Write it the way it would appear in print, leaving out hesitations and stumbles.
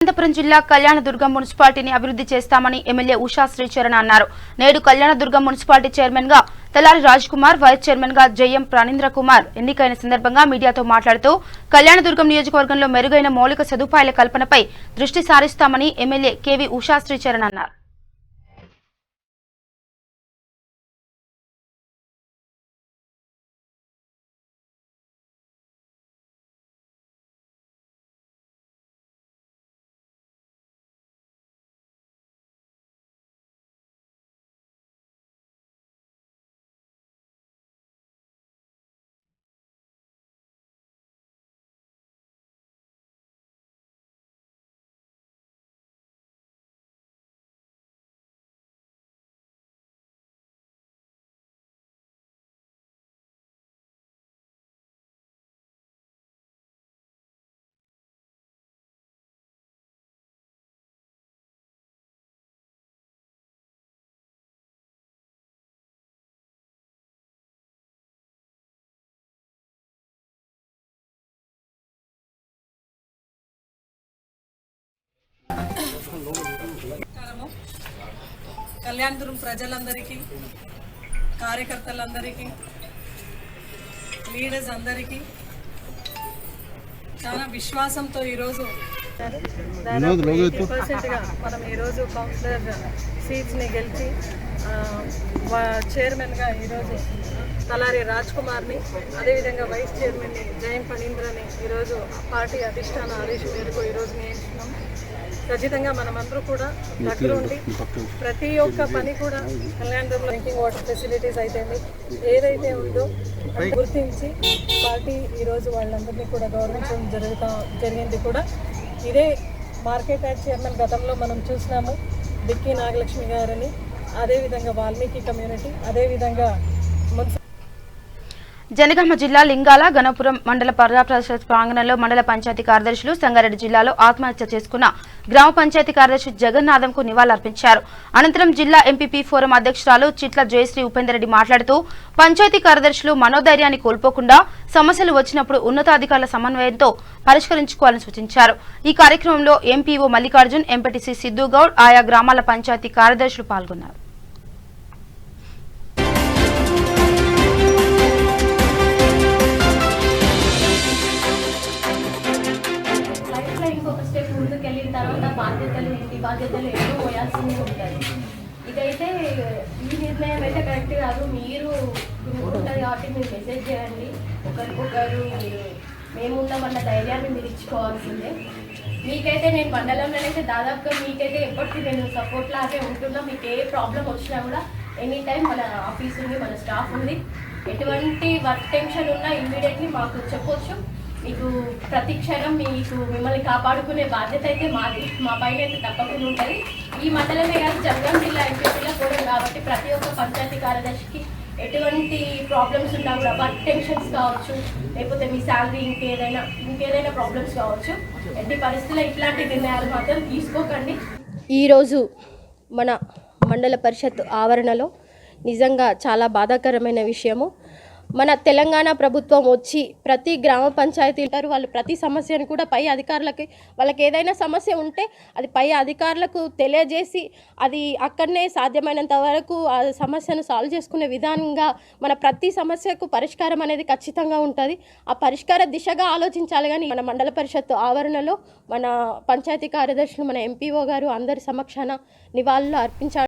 అనంతపురం జిల్లా కళ్యాణదుర్గం మున్సిపాలిటీని అభివృద్ధి చేస్తామని ఎమ్మెల్యే ఉషా శ్రీచరణ్ అన్నారు. నేడు కళ్యాణదుర్గం మున్సిపాలిటీ చైర్మన్ గా తలారి రాజ్ కుమార్, వైస్ చైర్మన్ గా జయం ప్రాణీంద్ర కుమార్ ఎన్నికైన సందర్భంగా మీడియాతో మాట్లాడుతూ కళ్యాణదుర్గం నియోజకవర్గంలో మెరుగైన మౌలిక సదుపాయాల కల్పనపై దృష్టి సారిస్తామని ఎమ్మెల్యే కేవీ ఉషా శ్రీచరణ్ అన్నారు. కళ్యాణదుర్గం ప్రజలందరికీ, కార్యకర్తలందరికీ, లీడర్స్ అందరికీ చాలా విశ్వాసంతో ఈరోజు దాదాపు 80%గా మనం ఈరోజు కౌన్సిలర్ సీట్స్ని గెలిచి చైర్మన్గా ఈరోజు తలారి రాజ్ కుమార్ని, అదేవిధంగా వైస్ చైర్మన్ని జయం ఫణీంద్రని ఈరోజు పార్టీ అధిష్టాన ఆదేశం మేరకు ఈరోజు నియమిస్తున్నాం. ఖచ్చితంగా మనమందరూ కూడా దగ్గరుండి ప్రతి ఒక్క పని కూడా కళ్యాణదుర్గంలో డ్రింకింగ్ వాటర్ ఫెసిలిటీస్ అయితే ఏదైతే ఉందో గుర్తించి పార్టీ ఈరోజు వాళ్ళందరినీ కూడా గౌరవించడం జరిగింది. కూడా ఇదే మార్కెట్ యార్డ్ చైర్మన్ గతంలో మనం చూసినాము, డిక్కీ నాగలక్ష్మి గారని, అదేవిధంగా వాల్మీకి కమ్యూనిటీ, అదేవిధంగా జనగామ జిల్లా లింగాల గణపురం మండల ప్రజాప్రతినిధి ప్రాంగణంలో మండల పంచాయతీ కార్యదర్శులు సంగారెడ్డి జిల్లాలో ఆత్మహత్య చేసుకున్న గ్రామ పంచాయతీ కార్యదర్శి జగన్నాథంకు నివాళులర్పించారు. అనంతరం జిల్లా ఎంపీపీ ఫోరం అధ్యక్షురాలు చిట్ల జయశ్రీ ఉపేందర్ రెడ్డి మాట్లాడుతూ పంచాయతీ కార్యదర్శులు మనోధైర్యాన్ని కోల్పోకుండా సమస్యలు వచ్చినప్పుడు ఉన్నతాధికారుల సమన్వయంతో పరిష్కరించుకోవాలని సూచించారు. ఈ కార్యక్రమంలో ఎంపీఓ మల్లికార్జున్, ఎంపీటీసీ సిద్ధుగౌడ్, ఆయా గ్రామాల పంచాయతీ కార్యదర్శులు పాల్గొన్నారు. బాధ్యతలు ఇంటి బాధ్యతలు ఎన్నో పోయాల్సిందే ఉంటుంది. ఇదైతే ఈ నిర్ణయం అయితే కరెక్ట్ కాదు. మీరు గ్రూప్ ఉంటుంది కాబట్టి మీరు మెసేజ్ చేయండి ఒకరికొకరు, మీరు మేమున్నామన్న ధైర్యాన్ని మీరు ఇచ్చుకోవాల్సిందే. మీకైతే నేను మండలంలోనైతే దాదాపుగా మీకైతే ఎప్పటికీ నేను సపోర్ట్ లాగే ఉంటున్నా. మీకు ఏ ప్రాబ్లం వచ్చినా కూడా ఎనీ టైం మన ఆఫీస్ ఉంది, మన స్టాఫ్ ఉంది. ఎటువంటి వర్క్ టెన్షన్ ఉన్నా ఇమ్మీడియట్లీ మాకు చెప్పొచ్చు. మీకు ప్రతి క్షణం మిమ్మల్ని కాపాడుకునే బాధ్యత అయితే మా పైన అయితే తప్పకుండా ఉంటుంది. ఈ మండలమే కాదు, జనగాం జిల్లా ఎంపీలో కూడా కాబట్టి ప్రతి ఒక్క పంచాయతీ కార్యదర్శికి ఎటువంటి ప్రాబ్లమ్స్ ఉన్నా కూడా, వర్క్ టెన్షన్స్ కావచ్చు, లేకపోతే మీ శాలరీ ఇంకేదైనా ప్రాబ్లమ్స్ కావచ్చు, ఎట్టి పరిస్థితుల్లో ఇట్లాంటి నిర్ణయాలు మాత్రం తీసుకోకండి. ఈరోజు మన మండల పరిషత్ ఆవరణలో నిజంగా చాలా బాధాకరమైన విషయము. మన తెలంగాణ ప్రభుత్వం వచ్చి ప్రతి గ్రామ పంచాయతీ వాళ్ళు ప్రతి సమస్యను కూడా పై అధికారులకి, వాళ్ళకి ఏదైనా సమస్య ఉంటే అది పై అధికారులకు తెలియజేసి అది అక్కడనే సాధ్యమైనంత వరకు ఆ సమస్యను సాల్వ్ చేసుకునే విధానంగా మన ప్రతి సమస్యకు పరిష్కారం అనేది ఖచ్చితంగా ఉంటుంది. ఆ పరిష్కార దిశగా ఆలోచించాలి. కానీ మన మండల పరిషత్ ఆవరణలో మన పంచాయతీ కార్యదర్శులు, మన ఎంపీఓ గారు అందరి సమక్షాన నివాళులు అర్పించారు.